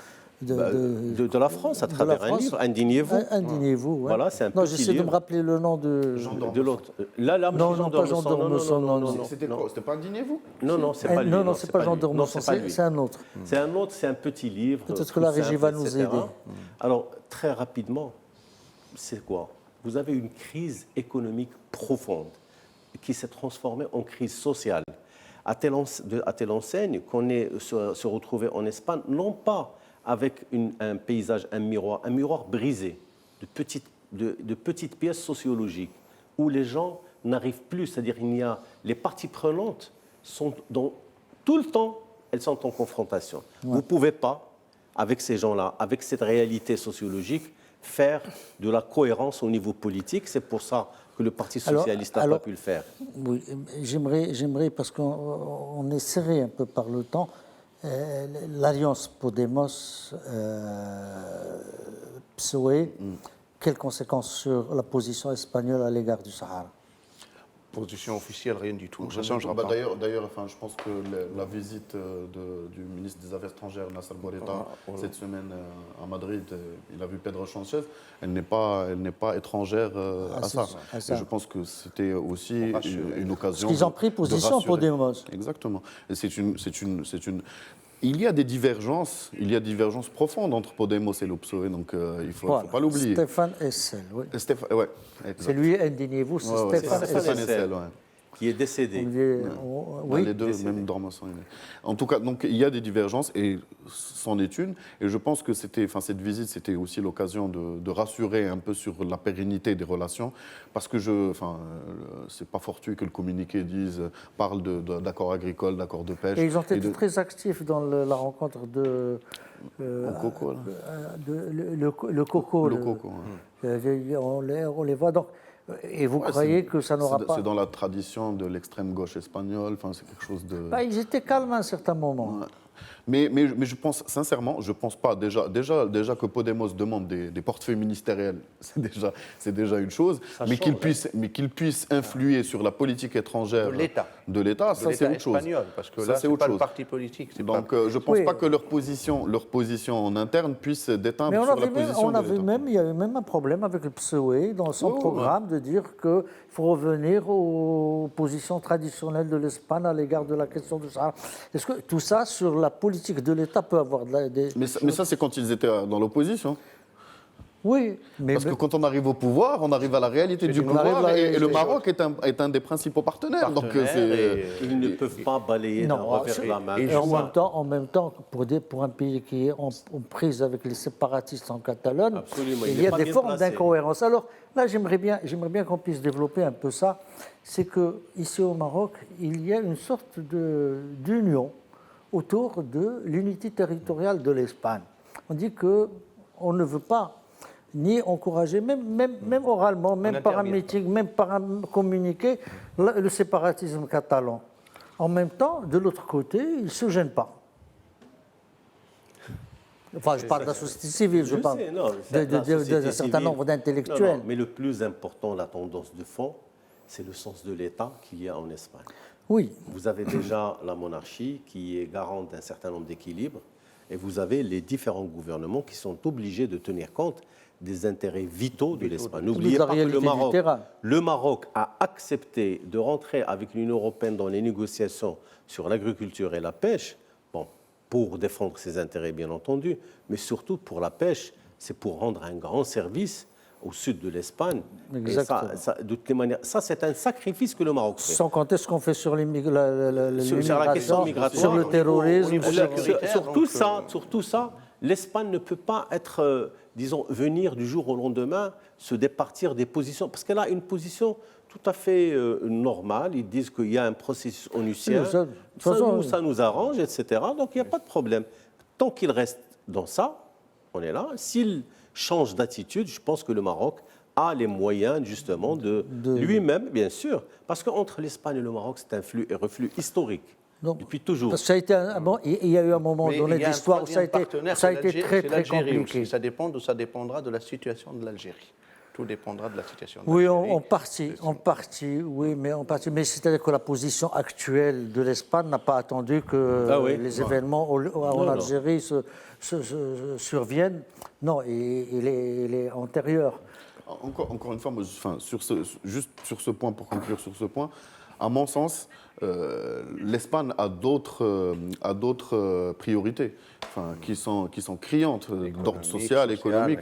la France, à travers un livre, Indignez-vous. Indignez-vous, oui. Voilà, c'est un non, petit j'essaie livre. de me rappeler le nom de l'autre. Là, non, pas Jean d'Ormesson. Non. C'était quoi? C'était pas Indignez-vous? Non, c'est pas lui. Non, c'est pas Jean d'Ormesson, c'est un autre. C'est un autre, c'est un petit livre. Peut-être que la régie va nous aider. Alors, très rapidement, c'est quoi? Vous avez une crise économique profonde qui s'est transformée en crise sociale. À telle enseigne qu'on se retrouvait en Espagne, non pas avec un paysage, un miroir brisé de petites pièces sociologiques où les gens n'arrivent plus, c'est-à-dire les parties prenantes sont tout le temps, elles sont en confrontation. Ouais. Vous ne pouvez pas, avec ces gens-là, avec cette réalité sociologique, faire de la cohérence au niveau politique. C'est pour ça que le Parti socialiste n'a pas pu le faire. Oui, j'aimerais, parce qu'on est serré un peu par le temps, l'alliance Podemos-PSOE, quelles conséquences sur la position espagnole à l'égard du Sahara? Position officielle, rien du tout. Ça changera pas. D'ailleurs, je pense que la visite du ministre des Affaires étrangères, Nassar Bourita, cette semaine à Madrid, il a vu Pedro Sanchez, elle n'est pas étrangère à ça. Et je pense que c'était aussi une occasion. Parce qu'ils ont pris position Podemos. Exactement. Et il y a des divergences, profondes entre Podemos et le PSOE, donc il ne faut pas l'oublier. Stéphane Hessel, oui. Ouais, c'est lui, indignez-vous, c'est Stéphane Hessel. Ouais. Qui est décédé. Oui. Les deux, même dorment ensemble. En tout cas, donc, il y a des divergences et c'en est une. Et je pense que cette visite, c'était aussi l'occasion de rassurer un peu sur la pérennité des relations. Parce que c'est pas fortuit que le communiqué parle d'accords agricoles, d'accords de pêche. Et ils ont été très actifs dans la rencontre de. Au coco, là. Le coco. Le coco, ouais. On les voit donc. Et vous croyez que ça n'aura pas. C'est dans la tradition de l'extrême gauche espagnole, c'est quelque chose de. Ils étaient calmes à un certain moment. Ouais. Mais je pense, sincèrement, je pense pas. Déjà que Podemos demande des portefeuilles ministériels, c'est déjà une chose. Mais qu'il puisse influer sur la politique étrangère de l'État, ça c'est autre chose. Espagnol, parce que là, c'est pas le parti politique. Donc je ne pense pas que leur position en interne puisse déteindre sur la position de l'État. Il y avait même un problème avec le PSOE dans son programme de dire qu'il faut revenir aux positions traditionnelles de l'Espagne à l'égard de la question du Sahara. Est-ce que tout ça, sur la politique de l'État, peut avoir des... Mais ça, c'est quand ils étaient dans l'opposition. Oui. Parce que quand on arrive au pouvoir, on arrive à la réalité du pouvoir et le Maroc est un des principaux partenaires. Donc ils ne peuvent pas balayer d'un revers de la main. Et en même temps, pour un pays qui est en prise avec les séparatistes en Catalogne, absolument, il y a des formes d'incohérence. Alors là, j'aimerais bien qu'on puisse développer un peu ça. C'est qu'ici au Maroc, il y a une sorte d'union autour de l'unité territoriale de l'Espagne. On dit qu'on ne veut pas ni encourager, même oralement, même par un meeting, même par un communiqué, le séparatisme catalan. En même temps, de l'autre côté, ils ne se gênent pas. Enfin, je parle de la société civile, je parle d'un certain nombre d'intellectuels. Mais le plus important, la tendance de fond, c'est le sens de l'État qu'il y a en Espagne. Oui. Vous avez déjà la monarchie qui est garante d'un certain nombre d'équilibres et vous avez les différents gouvernements qui sont obligés de tenir compte des intérêts vitaux de l'Espagne. N'oubliez pas que le Maroc a accepté de rentrer avec l'Union européenne dans les négociations sur l'agriculture et la pêche, pour défendre ses intérêts bien entendu, mais surtout pour la pêche, c'est pour rendre un grand service au sud de l'Espagne. Exactement. Et ça, de toutes les manières, ça c'est un sacrifice que le Maroc fait. Sans compter ce qu'on fait sur sur la question migratoire, sur le terrorisme. Sur tout ça, l'Espagne ne peut pas être, venir du jour au lendemain, se départir des positions, parce qu'elle a une position tout à fait normale. Ils disent qu'il y a un processus onusien, ça nous arrange, etc. Donc il n'y a pas de problème. Tant qu'il reste dans ça, on est là. S'il change d'attitude, je pense que le Maroc a les moyens justement de lui-même, bien sûr, parce qu'entre l'Espagne et le Maroc, c'est un flux et reflux historique. Donc, depuis toujours. Ça a été il y a eu un moment donné de l'histoire où ça a été très, très compliqué. Ça dépendra de la situation de l'Algérie. Tout dépendra de la situation de l'Algérie. Oui, en partie. Mais c'est-à-dire que la position actuelle de l'Espagne n'a pas attendu que les événements en Algérie surviennent. Non, il est antérieur. Encore une fois, juste sur ce point, pour conclure sur ce point, à mon sens, l'Espagne a d'autres priorités qui sont criantes d'ordre social, économique.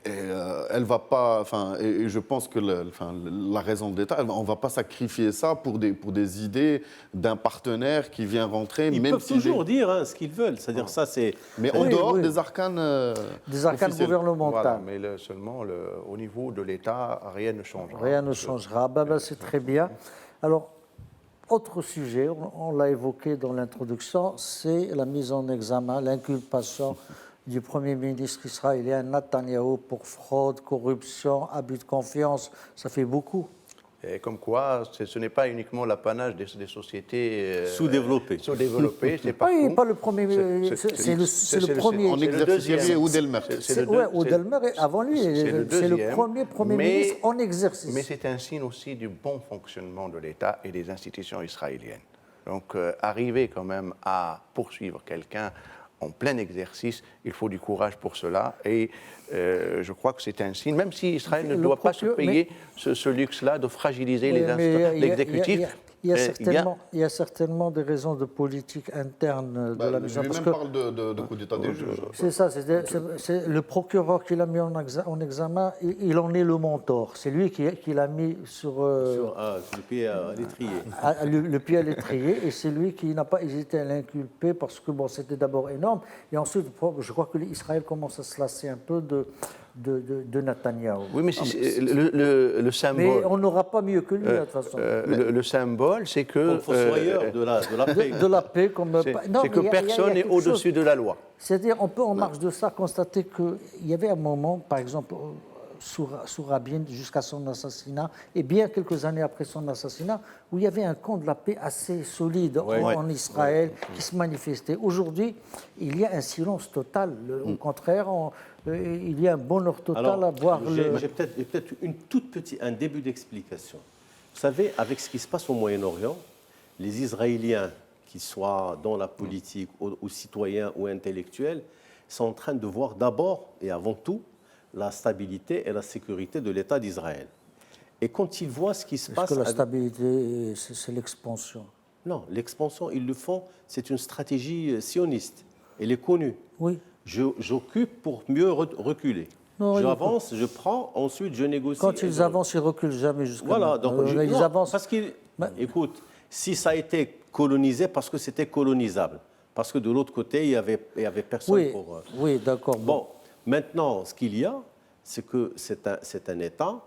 Et elle va pas, et je pense que la raison de l'État, on ne va pas sacrifier ça pour des idées d'un partenaire qui vient rentrer. Ils peuvent toujours dire ce qu'ils veulent, c'est-à-dire ça c'est. Mais en dehors des arcanes. Des arcanes gouvernementales. Voilà, mais seulement au niveau de l'État, rien ne changera. Rien ne changera. C'est très bien. Alors, autre sujet, on l'a évoqué dans l'introduction, c'est la mise en examen, l'inculpation du Premier ministre israélien Netanyahou pour fraude, corruption, abus de confiance. Ça fait beaucoup. Et comme quoi, ce n'est pas uniquement l'apanage des sociétés sous-développées. C'est pas le premier. C'est le premier. En exercice, Oudelmer. Oudelmer, avant lui, c'est le premier Premier ministre en exercice. Mais c'est un signe aussi du bon fonctionnement de l'État et des institutions israéliennes. Donc, arriver quand même à poursuivre quelqu'un en plein exercice, il faut du courage pour cela. Et je crois que c'est un signe, même si Israël ne doit pas se payer ce luxe-là de fragiliser l'exécutif, Il y a certainement des raisons de politique interne de la maison. Lui-même parle de coup d'état des juges. C'est ça, c'est le procureur qui l'a mis en examen, il en est le mentor. C'est lui qui l'a mis sur le pied à l'étrier. Le pied à l'étrier, et c'est lui qui n'a pas hésité à l'inculper parce que bon, c'était d'abord énorme. Et ensuite, je crois que l'Israël commence à se lasser un peu de Netanyahou. Oui, mais le symbole. Mais on n'aura pas mieux que lui, de toute façon. Le symbole, c'est que. Fossoyeur de la paix. De la paix, comme. C'est que personne n'est au-dessus de la loi. C'est-à-dire, on peut, en marge de ça, constater qu'il y avait un moment, par exemple, sous Rabin, jusqu'à son assassinat, et bien quelques années après son assassinat, où il y avait un camp de la paix assez solide en Israël qui se manifestait. Aujourd'hui, il y a un silence total. Au contraire, il y a un bonheur total à voir J'ai peut-être un début d'explication. Vous savez, avec ce qui se passe au Moyen-Orient, les Israéliens, qu'ils soient dans la politique, ou citoyens ou intellectuels, sont en train de voir d'abord et avant tout la stabilité et la sécurité de l'État d'Israël. Et quand ils voient ce qui se passe... Est-ce que la stabilité, c'est l'expansion? Non, l'expansion, ils le font, c'est une stratégie sioniste. Elle est connue. Oui. J'occupe pour mieux reculer. J'avance, je prends, ensuite je négocie. Quand ils avancent, ils ne reculent jamais jusqu'à Voilà, donc ils avancent. Parce écoute, si ça a été colonisé, parce que c'était colonisable. Parce que de l'autre côté, il y avait personne pour... Oui, d'accord. Bon, maintenant, ce qu'il y a, c'est que c'est un État,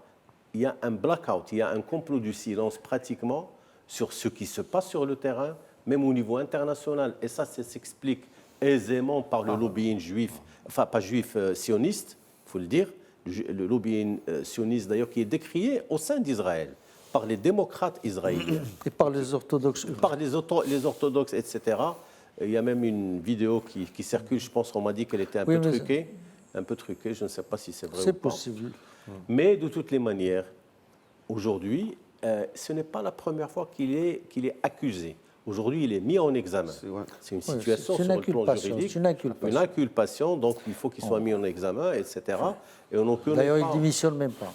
il y a un blackout, il y a un complot du silence pratiquement sur ce qui se passe sur le terrain, même au niveau international. Et ça s'explique aisément par le lobbying juif, enfin pas juif, sioniste, il faut le dire, le lobbying sioniste d'ailleurs qui est décrié au sein d'Israël, par les démocrates israéliens. Et par les orthodoxes. Par les orthodoxes, etc. Il y a même une vidéo qui circule, je pense qu'on m'a dit qu'elle était un peu truquée, je ne sais pas si c'est vrai ou pas. C'est possible. Mais de toutes les manières, aujourd'hui, ce n'est pas la première fois qu'il est accusé. Aujourd'hui, il est mis en examen. C'est une situation sur le plan juridique. C'est une inculpation, donc il faut qu'il soit mis en examen, etc. Et d'ailleurs, il ne démissionne même pas.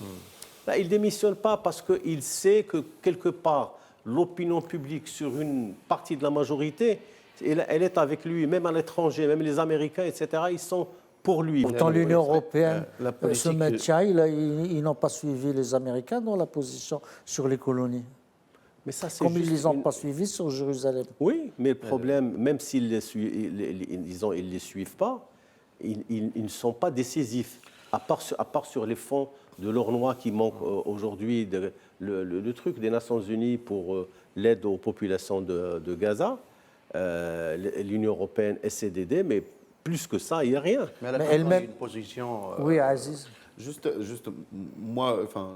Ben, il ne démissionne pas parce qu'il sait que, quelque part, l'opinion publique sur une partie de la majorité, elle est avec lui, même à l'étranger, même les Américains, etc., ils sont pour lui. Pourtant, l'Union européenne se maintient, ils n'ont pas suivi les Américains dans la position sur les colonies. Mais ça, comme ils ne les ont pas suivis sur Jérusalem. Oui, mais le problème, même s'ils ne les suivent pas, ils ne sont pas décisifs, à part sur les fonds de l'or noir qui manque aujourd'hui, le truc des Nations Unies pour l'aide aux populations de Gaza, l'Union européenne essaie d'aider, mais plus que ça, il n'y a rien. Mais elle a une position... Oui, Aziz. Juste moi, enfin,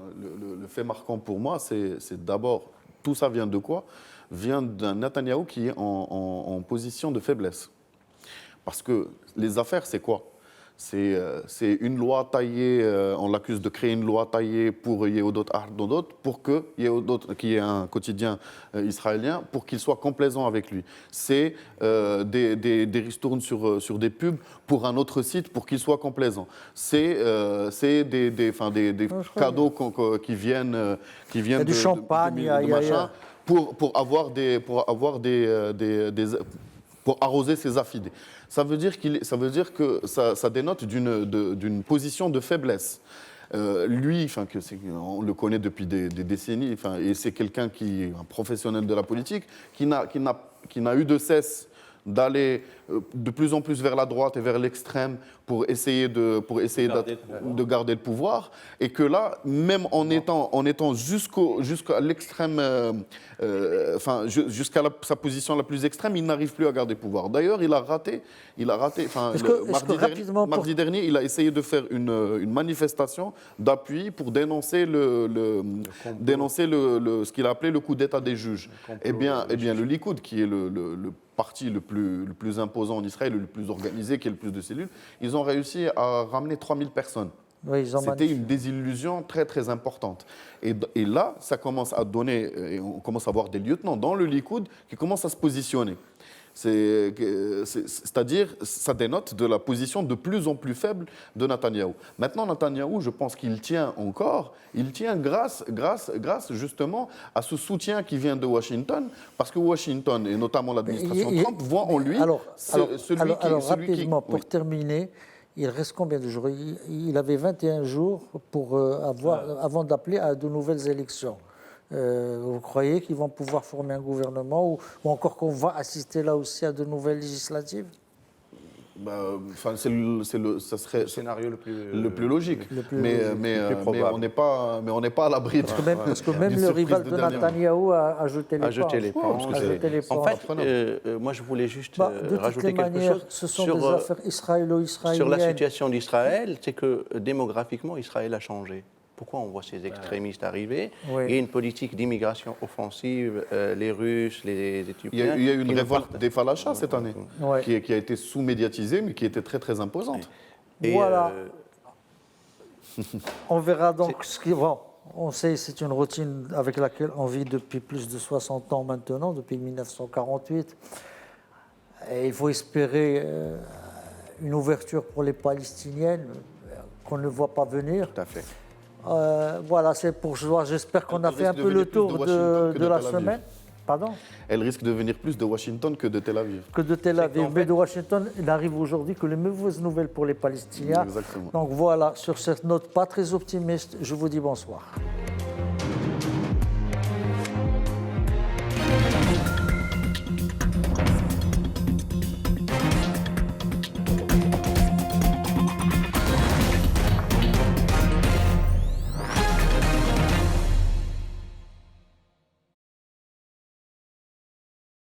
le fait marquant pour moi, c'est d'abord, tout ça vient de quoi? Vient d'un Netanyahou qui est en position de faiblesse. Parce que les affaires, c'est quoi? C'est une loi taillée, on l'accuse de créer une loi taillée pour Yehudot Ahrodot, pour que Yehudot, qui est un quotidien israélien, pour qu'il soit complaisant avec lui. C'est des ristournes sur des pubs pour un autre site pour qu'il soit complaisant. C'est des cadeaux qui viennent du champagne, pour arroser ses affidés. Ça veut dire que ça dénote d'une position de faiblesse. Lui, on le connaît depuis des décennies, et c'est quelqu'un qui est un professionnel de la politique, qui n'a eu de cesse d'aller de plus en plus vers la droite et vers l'extrême pour essayer de garder le pouvoir, et que là, même en étant jusqu'à l'extrême, jusqu'à sa position la plus extrême, il n'arrive plus à garder le pouvoir. D'ailleurs, il a raté. Mardi dernier, il a essayé de faire une manifestation d'appui pour dénoncer ce qu'il a appelé le coup d'État des juges. Eh bien, le Likoud, qui est le parti le plus imposant en Israël, le plus organisé, qui a le plus de cellules, ils ont réussi à ramener 3000 personnes. Oui, ils ont C'était magnifié. une désillusion très très importante. Et là, ça commence à donner, et on commence à voir des lieutenants dans le Likoud qui commencent à se positionner. C'est-à-dire, ça dénote de la position de plus en plus faible de Netanyahou. Maintenant, Netanyahou, je pense qu'il tient encore, il tient grâce justement à ce soutien qui vient de Washington, parce que Washington, et notamment l'administration Trump, voit en lui rapidement, pour terminer, il reste combien de jours? Il avait 21 jours pour avant d'appeler à de nouvelles élections. Vous croyez qu'ils vont pouvoir former un gouvernement ou encore qu'on va assister là aussi à de nouvelles législatives? Ça serait le scénario le plus logique. Mais on n'est pas à l'abri de... Parce que même le rival de Netanyahou a jeté les panches. En fait, moi je voulais juste rajouter quelque chose ce sont des affaires israélo-israéliennes. Sur la situation d'Israël, c'est que démographiquement, Israël a changé. Pourquoi on voit ces extrémistes arriver? Oui. Il y a une politique d'immigration offensive, les Russes, les Éthiopiens... Il y a eu une révolte des Falachas cette année, qui a été sous-médiatisée, mais qui était très très imposante. Voilà. On verra donc ce qui... Bon, on sait c'est une routine avec laquelle on vit depuis plus de 60 ans maintenant, depuis 1948. Et il faut espérer une ouverture pour les Palestiniennes qu'on ne voit pas venir. Tout à fait. Voilà, c'est pour joie. J'espère qu'on a fait un peu le tour de la semaine. Pardon? Elle risque de venir plus de Washington que de Tel Aviv. Que de Tel Aviv. Mais de Washington, il arrive aujourd'hui que les mauvaises nouvelles pour les Palestiniens. Exactement. Donc voilà, sur cette note pas très optimiste, je vous dis bonsoir.